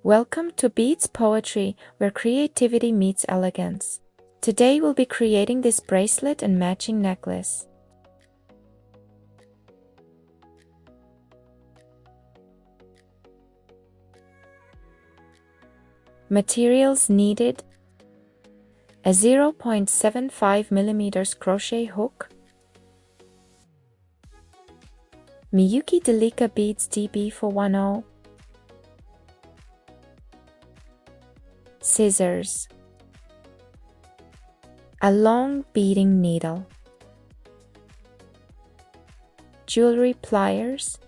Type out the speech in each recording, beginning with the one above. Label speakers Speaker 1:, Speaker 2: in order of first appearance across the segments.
Speaker 1: Welcome to Beads Poetry, where creativity meets elegance. Today we'll be creating this bracelet and matching necklace. Materials needed: a 0.75 mm crochet hook, Miyuki Delica Beads DB410, scissors, a long beading needle, jewelry pliers,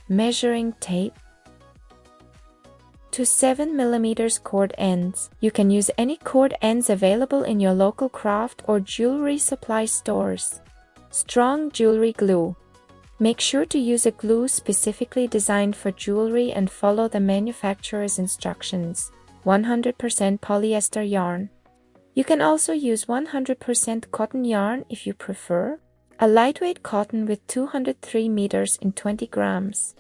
Speaker 1: measuring tape, 2 7 mm cord ends. You can use any cord ends available in your local craft or jewelry supply stores. Strong jewelry glue. Make sure to use a glue specifically designed for jewelry and follow the manufacturer's instructions. 100% polyester yarn. You can also use 100% cotton yarn if you prefer. A lightweight cotton with 203 meters in 20 grams.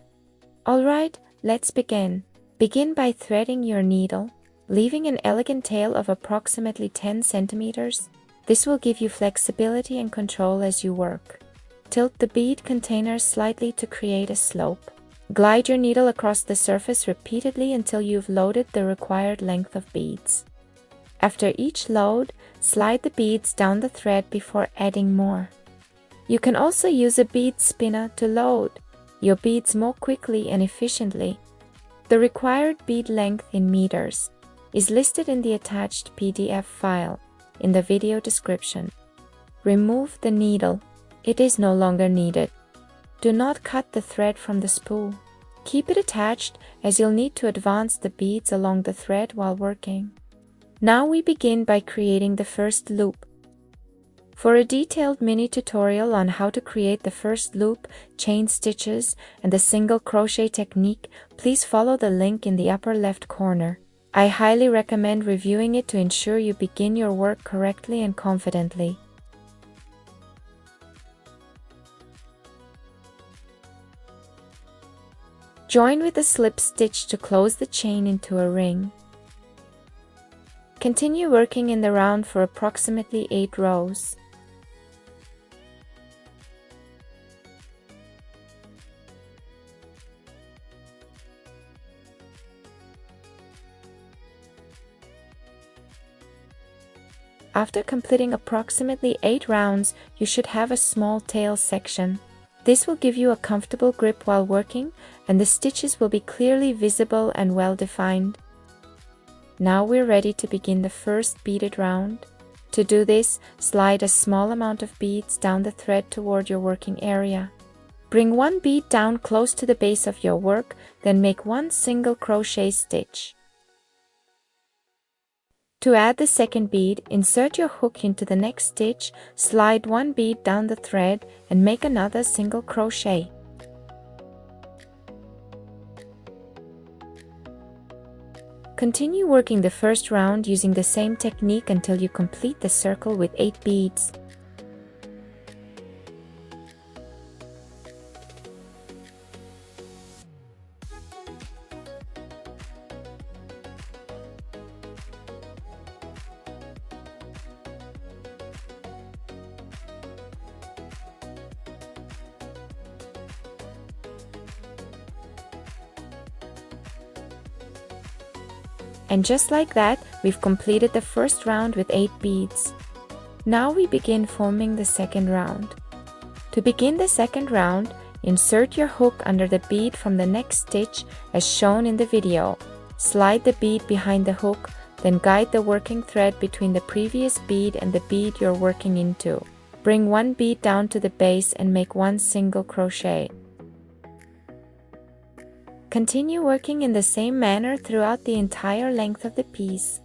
Speaker 1: Alright, let's begin. Begin by threading your needle, leaving an elegant tail of approximately 10 centimeters. This will give you flexibility and control as you work. Tilt the bead containers slightly to create a slope. Glide your needle across the surface repeatedly until you've loaded the required length of beads. After each load, slide the beads down the thread before adding more. You can also use a bead spinner to load your beads more quickly and efficiently. The required bead length in meters is listed in the attached PDF file in the video description. Remove the needle. It is no longer needed. Do not cut the thread from the spool. Keep it attached as you'll need to advance the beads along the thread while working. Now we begin by creating the first loop. For a detailed mini tutorial on how to create the first loop, chain stitches, and the single crochet technique, please follow the link in the upper left corner. I highly recommend reviewing it to ensure you begin your work correctly and confidently. Join with a slip stitch to close the chain into a ring. Continue working in the round for approximately 8 rows. After completing approximately 8 rounds, you should have a small tail section. This will give you a comfortable grip while working, and the stitches will be clearly visible and well defined. Now we're ready to begin the first beaded round. To do this, slide a small amount of beads down the thread toward your working area. Bring one bead down close to the base of your work, then make one single crochet stitch. To add the second bead, insert your hook into the next stitch, slide one bead down the thread, and make another single crochet. Continue working the first round using the same technique until you complete the circle with 8 beads. And just like that, we've completed the first round with 8 beads. Now we begin forming the second round. To begin the second round, insert your hook under the bead from the next stitch as shown in the video. Slide the bead behind the hook, then guide the working thread between the previous bead and the bead you're working into. Bring one bead down to the base and make one single crochet. Continue working in the same manner throughout the entire length of the piece.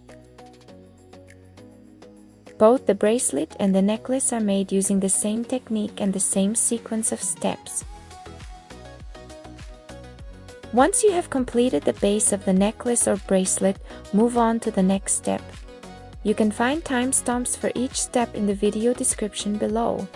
Speaker 1: Both the bracelet and the necklace are made using the same technique and the same sequence of steps. Once you have completed the base of the necklace or bracelet, move on to the next step. You can find timestamps for each step in the video description below.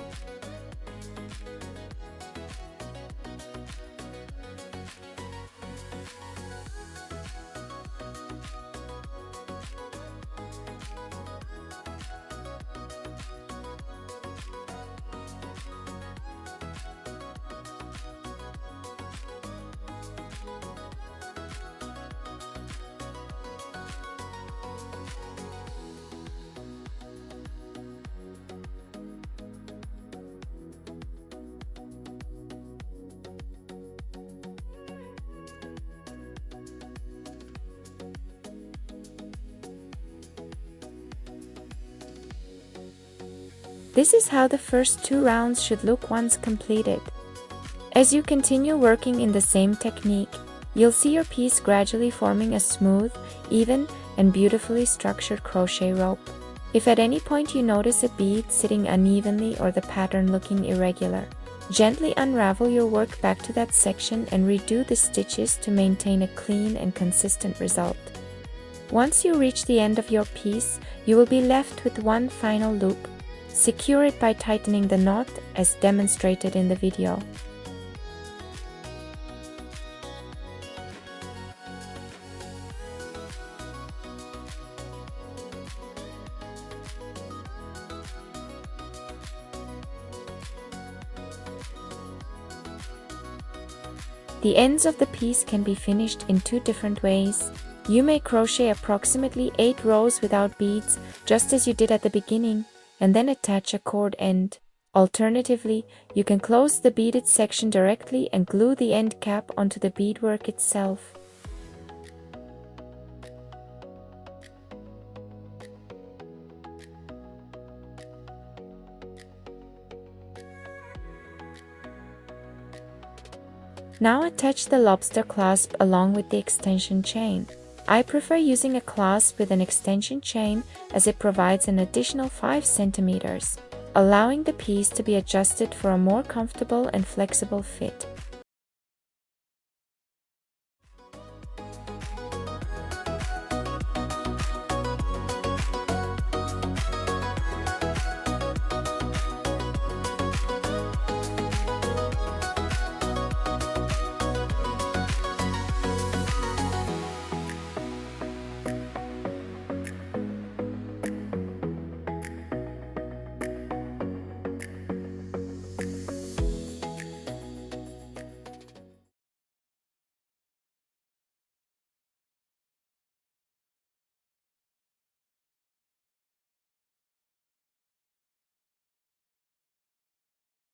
Speaker 1: This is how the first 2 rounds should look once completed. As you continue working in the same technique, you'll see your piece gradually forming a smooth, even, and beautifully structured crochet rope. If at any point you notice a bead sitting unevenly or the pattern looking irregular, gently unravel your work back to that section and redo the stitches to maintain a clean and consistent result. Once you reach the end of your piece, you will be left with one final loop. Secure it by tightening the knot as demonstrated in the video. The ends of the piece can be finished in 2 different ways. You may crochet approximately 8 rows without beads, just as you did at the beginning, and then attach a cord end. Alternatively, you can close the beaded section directly and glue the end cap onto the beadwork itself. Now attach the lobster clasp along with the extension chain. I prefer using a clasp with an extension chain as it provides an additional 5 centimeters, allowing the piece to be adjusted for a more comfortable and flexible fit.